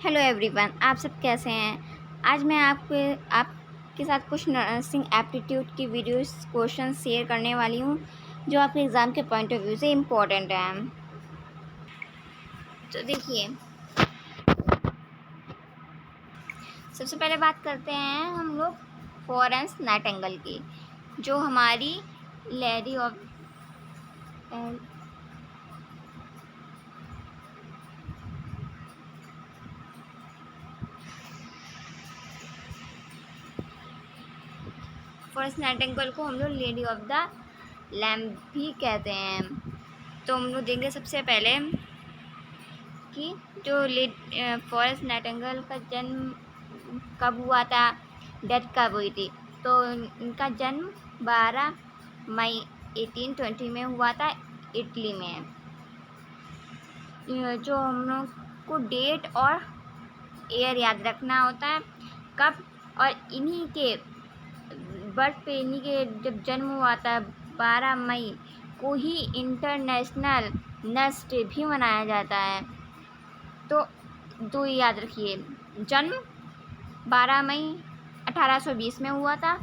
Hello everyone, आप सब कैसे हैं। आज मैं आपके साथ कुछ नर्सिंग एप्टीट्यूड की वीडियोस क्वेश्चन शेयर करने वाली हूँ जो आपके एग्ज़ाम के पॉइंट ऑफ व्यू से इम्पोर्टेंट हैं। तो देखिए, सबसे पहले बात करते हैं हम लोग फ्लोरेंस नाइटिंगेल की, जो हमारी लेडी ऑफ फ्लोरेंस नाइटिंगेल को हम लोग लेडी ऑफ द लैम्प भी कहते हैं। तो हम लोग देखेंगे सबसे पहले कि जो फ्लोरेंस नाइटिंगेल का जन्म कब हुआ था, डेथ कब हुई थी। तो इनका जन्म 12 मई 1820 में हुआ था, इटली में। जो हम लोग को डेट और ईयर याद रखना होता है कब, और इन्हीं के बर्थ पे, इन्हीं के जब जन्म हुआ था 12 मई को ही इंटरनेशनल नर्स डे भी मनाया जाता है। तो दो याद रखिए, जन्म 12 मई 1820 में हुआ था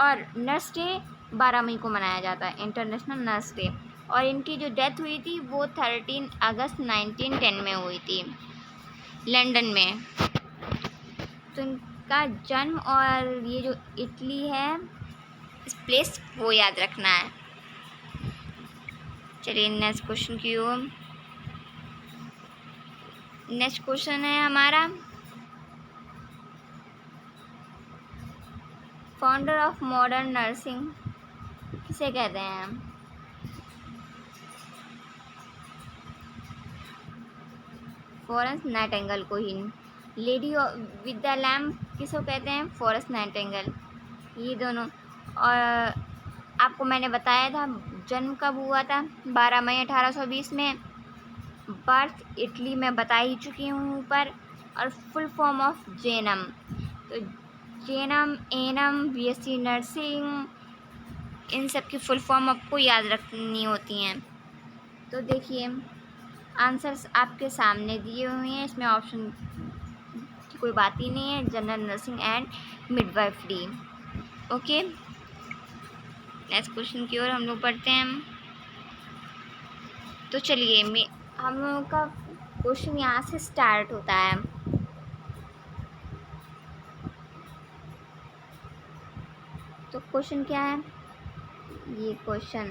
और नर्स डे 12 मई को मनाया जाता है, इंटरनेशनल नर्स डे। और इनकी जो डेथ हुई थी वो 13 अगस्त 1910 में हुई थी, लंदन में। तो इनका जन्म और ये जो इटली है, इस प्लेस वो याद रखना है। चलिए नेक्स्ट क्वेश्चन की ओर। नेक्स्ट क्वेश्चन है हमारा, फाउंडर ऑफ मॉडर्न नर्सिंग किसे कहते हैं। फ्लोरेंस नाइटिंगेल को ही। लेडी विद द लैम्प किसको कहते हैं, फ्लोरेंस नाइटिंगेल, ये दोनों। और आपको मैंने बताया था जन्म कब हुआ था, 12 मई 1820 में। बर्थ इटली में बता ही चुकी हूँ ऊपर। और फुल फॉर्म ऑफ जेनम, तो जेनम, एनम, बीएससी नर्सिंग, इन सब की फुल फॉर्म आपको याद रखनी होती हैं। तो देखिए, आंसर्स आपके सामने दिए हुए हैं, इसमें ऑप्शन की कोई बात ही नहीं है। General nursing and midwifery. Okay, next question की ओर हम लोग बढ़ते हैं। तो चलिए, हम लोगों का क्वेश्चन यहाँ से स्टार्ट होता है। तो क्वेश्चन क्या है, ये question,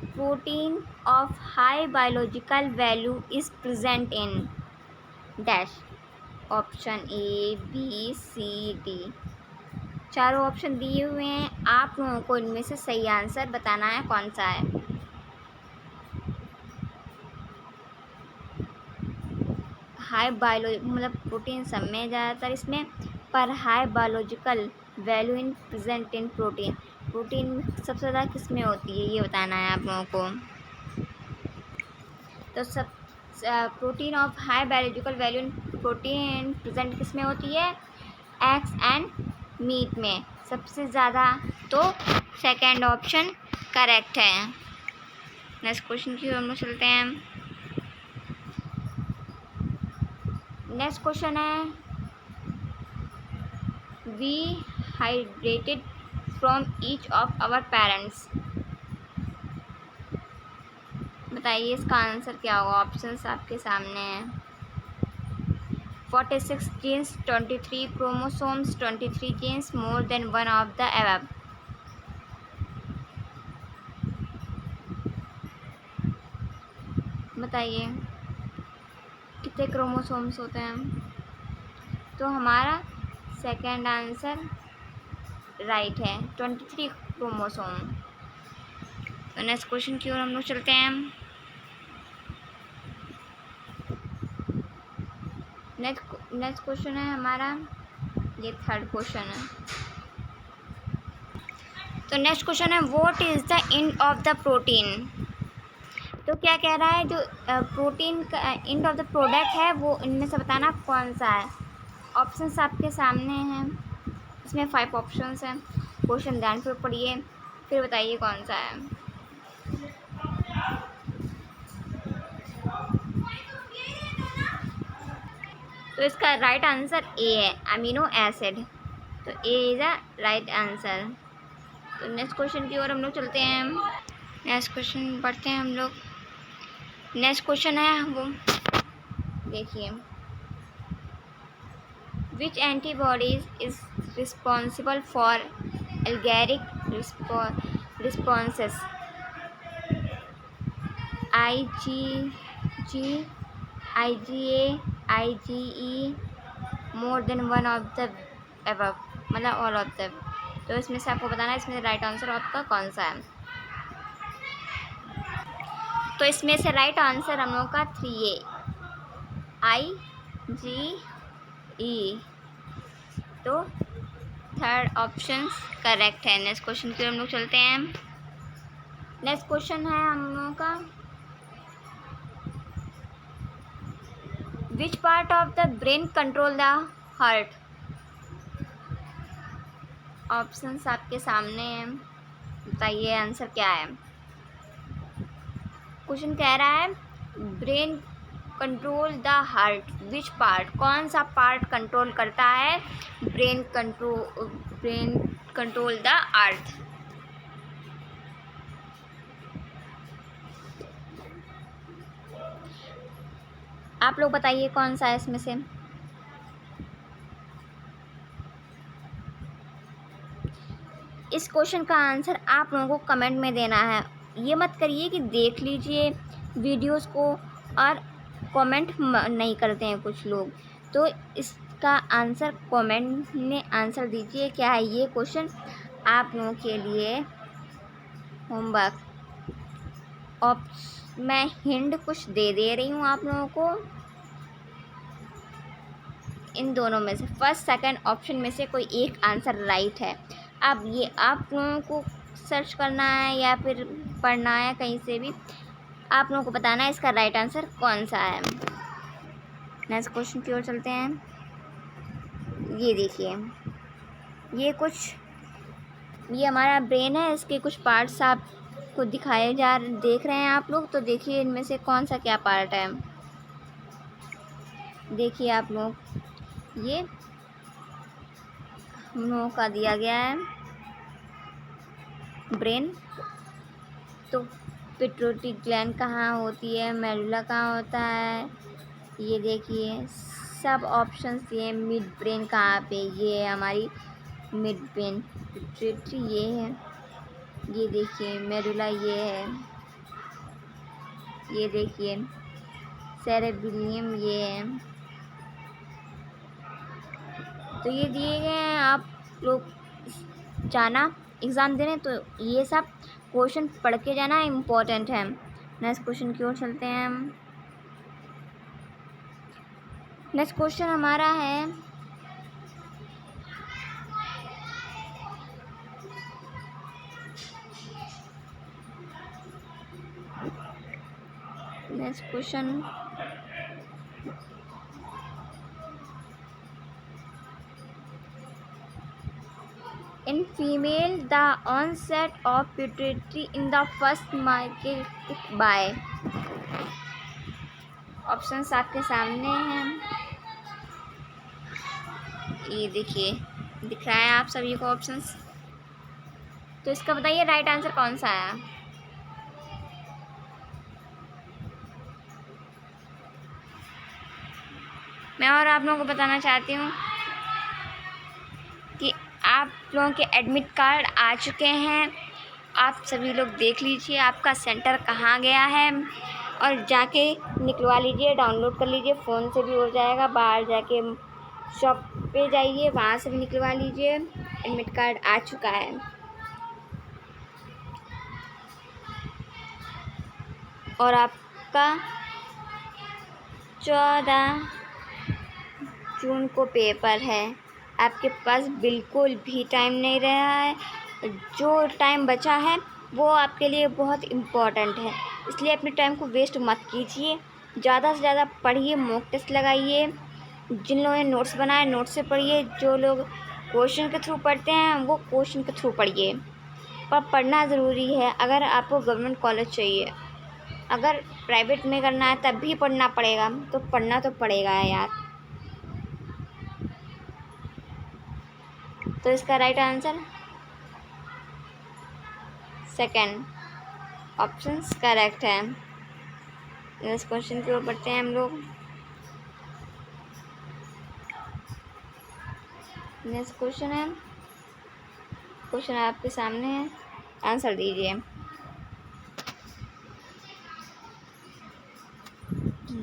protein of high biological value is present in dash. Option A, B, C, D. चारों ऑप्शन दिए हुए हैं, आप लोगों को इनमें से सही आंसर बताना है कौन सा है। हाई मतलब प्रोटीन सब में ज़्यादातर इसमें, पर high biological value in present in protein, protein सबसे ज़्यादा किस में होती है ये बताना है आप लोगों को। तो सब protein of high biological value in protein present किस में होती है, एग्स एंड मीट में सबसे ज़्यादा। तो सेकंड ऑप्शन करेक्ट है। नेक्स्ट क्वेश्चन की हम लोग चलते हैं। नेक्स्ट क्वेश्चन है, we hydrated from each of our parents. बताइए इसका आंसर क्या होगा। ऑप्शंस आपके सामने हैं। 46 genes, 23 chromosomes, 23 genes, more than one of the above। बताइए कितने क्रोमोसोम्स होते हैं। तो हमारा सेकंड आंसर राइट है, 23 क्रोमोसोम। तो नेक्स्ट क्वेश्चन की ओर हम लोग चलते हैं। नेक्स्ट क्वेश्चन है हमारा, ये थर्ड क्वेश्चन है। तो नेक्स्ट क्वेश्चन है, what is the end of the protein. तो क्या कह रहा है, जो प्रोटीन का एंड ऑफ द प्रोडक्ट है वो इनमें से बताना कौन सा है। ऑप्शंस आपके सामने हैं, इसमें 5 ऑप्शंस हैं। क्वेश्चन ध्यान से पढ़िए, फिर बताइए कौन सा है। तो इसका राइट आंसर ए है, अमीनो एसिड। तो A is a right answer. तो नेक्स्ट क्वेश्चन की ओर हम लोग चलते हैं। नेक्स्ट क्वेश्चन पढ़ते हैं हम लोग। नेक्स्ट क्वेश्चन है वो देखिए, which antibodies is responsible for allergic responses, IgG, IgA, IgE, more than one of the above, मतलब ऑल ऑफ द। तो इसमें से आपको बताना है इसमें राइट आंसर आपका कौन सा है। तो इसमें से राइट आंसर हम लोगों का 3A, IgE। तो थर्ड ऑप्शन करेक्ट है। नेक्स्ट क्वेश्चन की ओर हम लोग चलते हैं। नेक्स्ट क्वेश्चन है हम लोगों का, which part of the brain control the heart. Options आपके सामने हैं, बताइए आंसर क्या है। क्वेश्चन कह रहा है brain control the heart, which part, कौन सा पार्ट कंट्रोल करता है ब्रेन कंट्रोल द हार्ट। आप लोग बताइए कौन सा है इसमें से। इस क्वेश्चन का आंसर आप लोगों को कमेंट में देना है। ये मत करिए कि देख लीजिए वीडियोस को और कमेंट नहीं करते हैं कुछ लोग, तो इसका आंसर कमेंट में आंसर दीजिए क्या है ये क्वेश्चन आप लोगों के लिए होमवर्क। मैं हिंट कुछ दे रही हूँ आप लोगों को, इन दोनों में से फर्स्ट सेकंड ऑप्शन में से कोई एक आंसर राइट है। अब ये आप लोगों को सर्च करना है या फिर पढ़ना है, कहीं से भी आप लोगों को बताना है इसका राइट आंसर कौन सा है। नेक्स्ट क्वेश्चन की ओर चलते हैं। ये देखिए, ये हमारा ब्रेन है, इसके कुछ पार्ट्स आपको देख रहे हैं आप लोग। तो देखिए इनमें से कौन सा क्या पार्ट है। देखिए आप लोग, ये हम लोगों का दिया गया है ब्रेन। तो पिट्यूटरी ग्लैंड कहाँ होती है, मेडुला कहाँ होता है, ये देखिए सब ऑप्शंस दिए। मिड ब्रेन कहाँ पे, ये हमारी मिड ब्रेन, पिट्यूटरी ये है, ये देखिए मेडुला ये है, ये देखिए सेरेब्रियम ये है। तो ये दिए गए हैं, आप लोग जाना एग्ज़ाम देने तो ये सब क्वेश्चन पढ़ के जाना इम्पोर्टेंट है। नेक्स्ट क्वेश्चन की ओर चलते हैं हम। नेक्स्ट क्वेश्चन हमारा है, next question in female the onset of puberty in the first marked by। Options आपके सामने हैं, ये देखिए दिख रहा है आप सभी को ऑप्शंस। तो इसका बताइए राइट आंसर कौन सा है। मैं और आप लोगों को बताना चाहती हूँ कि आप लोगों के एडमिट कार्ड आ चुके हैं। आप सभी लोग देख लीजिए आपका सेंटर कहाँ गया है और जाके निकलवा लीजिए, डाउनलोड कर लीजिए, फ़ोन से भी हो जाएगा, बाहर जाके शॉप पे जाइए वहाँ से भी निकलवा लीजिए। एडमिट कार्ड आ चुका है। और आपका 14 जून को पेपर है, आपके पास बिल्कुल भी टाइम नहीं रहा है। जो टाइम बचा है वो आपके लिए बहुत इम्पोर्टेंट है, इसलिए अपने टाइम को वेस्ट मत कीजिए। ज़्यादा से ज़्यादा पढ़िए, मॉक टेस्ट लगाइए, जिन लोगों ने नोट्स बनाए नोट्स से पढ़िए, जो लोग क्वेश्चन के थ्रू पढ़ते हैं वो क्वेश्चन के थ्रू पढ़िए। पर पढ़ना ज़रूरी है। अगर आपको गवर्नमेंट कॉलेज चाहिए, अगर प्राइवेट में करना है तब भी पढ़ना पड़ेगा, तो पढ़ना तो पड़ेगा यार। तो इसका right answer second option correct है। नेक्स्ट क्वेश्चन की ओर बढ़ते हैं हम लोग। नेक्स्ट क्वेश्चन आपके सामने है, आंसर दीजिए।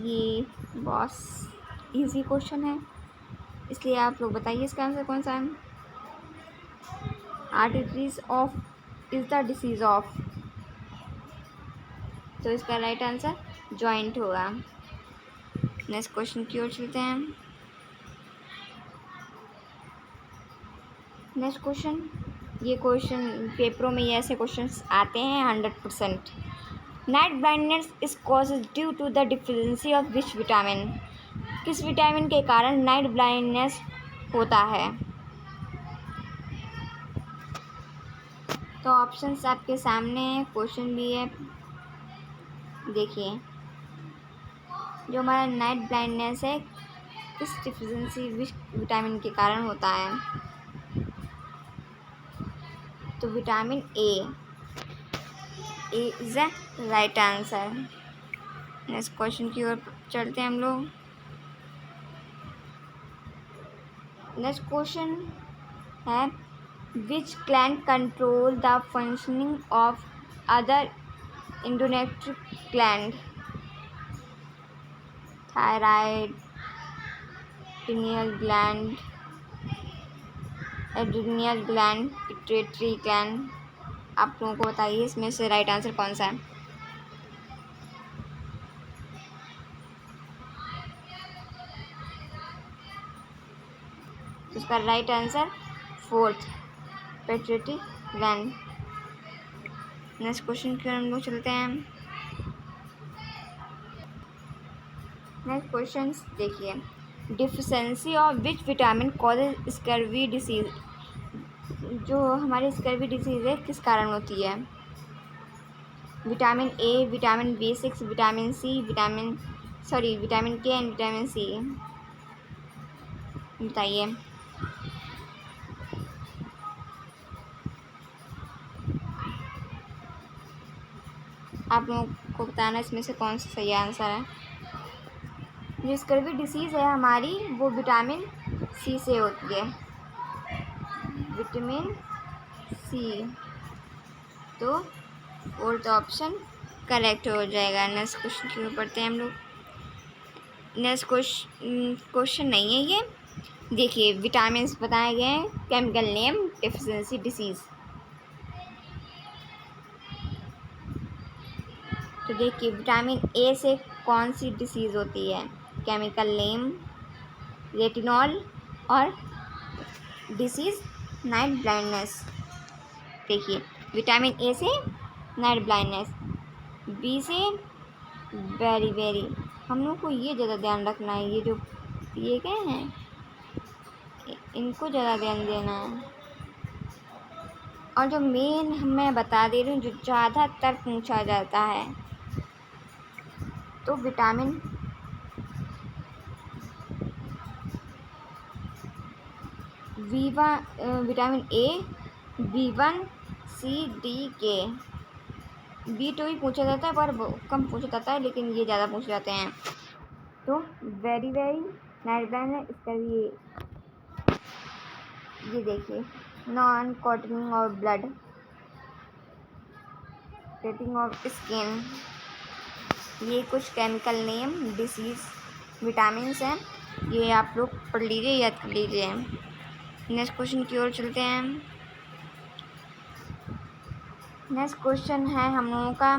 ये बहुत इजी क्वेश्चन है, इसलिए आप लोग बताइए इसका आंसर कौन सा है। Arteries of is the disease of, तो इसका राइट आंसर जॉइंट होगा। नेक्स्ट क्वेश्चन की ओर चलते हैं। नेक्स्ट क्वेश्चन, ये क्वेश्चन पेपरों में ये ऐसे क्वेश्चंस आते हैं 100%। Night blindness is causes due to the deficiency of which vitamin, किस विटामिन के कारण नाइट ब्लाइंडनेस होता है। तो ऑप्शंस आपके सामने हैं, क्वेश्चन भी है। देखिए, जो हमारा नाइट ब्लाइंडनेस है किस डिफिशिएंसी विच विटामिन के कारण होता है, तो vitamin A is the right answer. Next question की ओर चलते हैं हम लोग। नेक्स्ट क्वेश्चन है, विच gland control the functioning of other endocrine gland, thyroid, pineal gland, adrenal gland, pituitary gland. आप लोगों को बताइए इसमें से राइट आंसर कौन सा है। इसका right answer fourth, pituitary gland. Next question की ओर हम लोग चलते हैं। नेक्स्ट क्वेश्चन देखिए, deficiency of which vitamin causes scurvy disease, जो हमारी स्कर्वी डिसीज़ है किस कारण होती है। Vitamin A, vitamin B6, vitamin C, vitamin K and vitamin C, बताइए। आप लोगों को बताना इसमें से कौन सा सही आंसर है। जो स्कर्वी डिसीज़ है हमारी वो विटामिन सी से होती है, विटामिन सी, तो फोर्थ ऑप्शन करेक्ट हो जाएगा। नेक्स्ट क्वेश्चन की ओर बढ़ते हैं हम लोग। नेक्स्ट क्वेश्चन नहीं है ये, देखिए विटामिन बताए गए हैं, केमिकल नेम डेफिशिएंसी डिसीज़। तो देखिए विटामिन ए से कौन सी डिसीज़ होती है, केमिकल नेम रेटिनॉल, और डिसीज़ नाइट ब्लाइंडनेस। देखिए विटामिन ए से नाइट ब्लाइंडनेस, बी से वेरी हम लोग को ये ज़्यादा ध्यान रखना है, ये जो ये क्या हैं इनको ज़्यादा ध्यान देना है। और जो मेन मैं बता दे रही हूँ जो ज़्यादातर पूछा जाता है, तो vitamin vitamin A, B1, C, D, K, B2 भी पूछा जाता है पर कम पूछा जाता है, लेकिन ये ज़्यादा पूछे जाते हैं। तो वेरी नाइट ब्लाइंड है इसका भी। ये देखिए, non clotting of blood, rating of skin, ये कुछ केमिकल नेम डिसीज़ विटामिन्स हैं, ये आप लोग पढ़ लीजिए, याद कर लीजिए। नेक्स्ट क्वेश्चन की ओर चलते हैं। नेक्स्ट क्वेश्चन है हम लोगों का,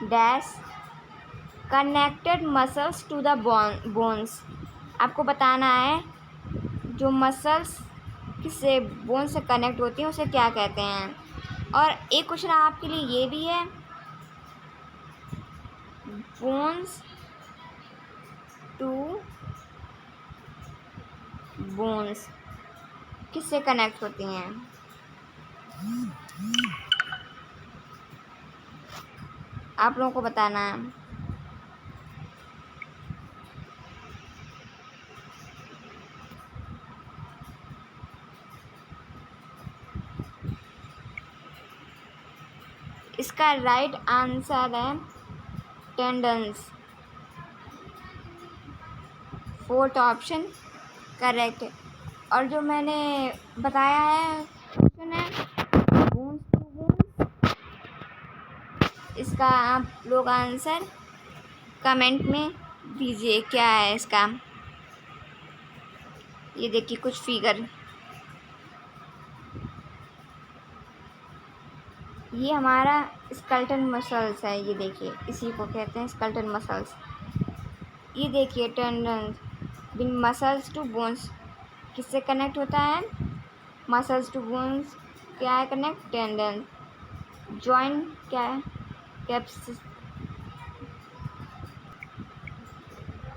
dash connected muscles to the bones. आपको बताना है जो मसल्स किससे बोन से कनेक्ट होती हैं उसे क्या कहते हैं। और एक क्वेश्चन आपके लिए ये भी है, बोन्स टू बोन्स किससे कनेक्ट होती हैं। आप लोगों को बताना है। इसका राइट आंसर है टेंडन्स। फोर्थ ऑप्शन करेक्ट है। और जो मैंने बताया है क्वेश्चन है बोन्स टू बोन्स, इसका आप लोग आंसर कमेंट में दीजिए क्या है इसका। ये देखिए कुछ फिगर, ये हमारा स्केलेटल मसल्स है, ये देखिए इसी को कहते हैं स्केलेटल मसल्स। ये देखिए tendon bin muscles to bones किससे कनेक्ट होता है, मसल्स टू बोन्स क्या है कनेक्ट, टेंडन। जॉइंट क्या है, कैप्स,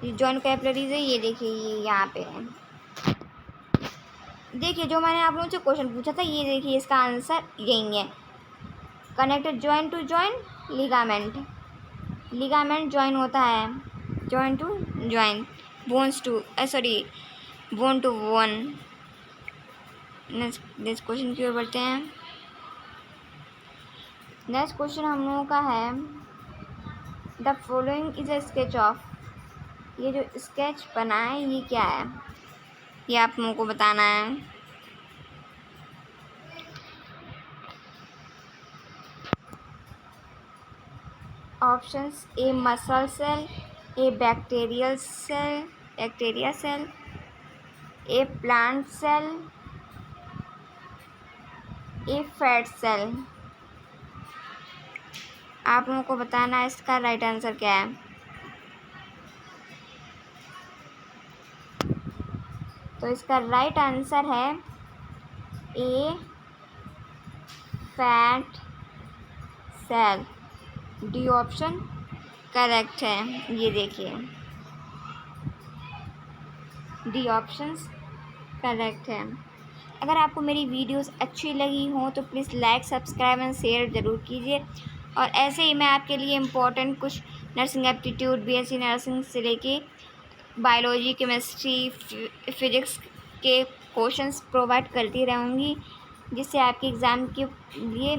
ये जॉइंट कैपिलरीज है, ये देखिए ये यहाँ पे है। देखिए जो मैंने आप लोगों से क्वेश्चन पूछा था, ये देखिए इसका आंसर यही है, connected joint to joint ligament, ligament join होता है, join to join, bones to sorry bone to bone. Next question की ओर बढ़ते हैं। नेक्स्ट क्वेश्चन हम लोगों का है the following is a sketch of, ये जो स्केच बना है ये क्या है, ये आप लोगों को बताना है। Options a muscle cell, a bacteria cell, a plant cell, a fat cell. आप लोगों को बताना है इसका राइट आंसर क्या है। तो इसका राइट आंसर है a fat cell, D option correct है। ये देखिए डी ऑप्शंस करेक्ट है। अगर आपको मेरी वीडियोस अच्छी लगी हो तो please like subscribe and share ज़रूर कीजिए। और ऐसे ही मैं आपके लिए इम्पोर्टेंट कुछ नर्सिंग एप्टीट्यूड, बीएससी नर्सिंग से लेके बायोलॉजी, केमिस्ट्री, फिजिक्स के क्वेश्चंस प्रोवाइड करती रहूँगी, जिससे आपके एग्ज़ाम के लिए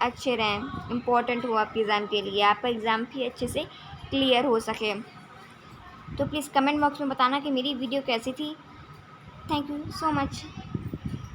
अच्छे रहें, इम्पोर्टेंट हो आपके एग्ज़ाम के लिए, आपका एग्ज़ाम भी अच्छे से क्लियर हो सके। तो प्लीज़ कमेंट बॉक्स में बताना कि मेरी वीडियो कैसी थी। Thank you so much.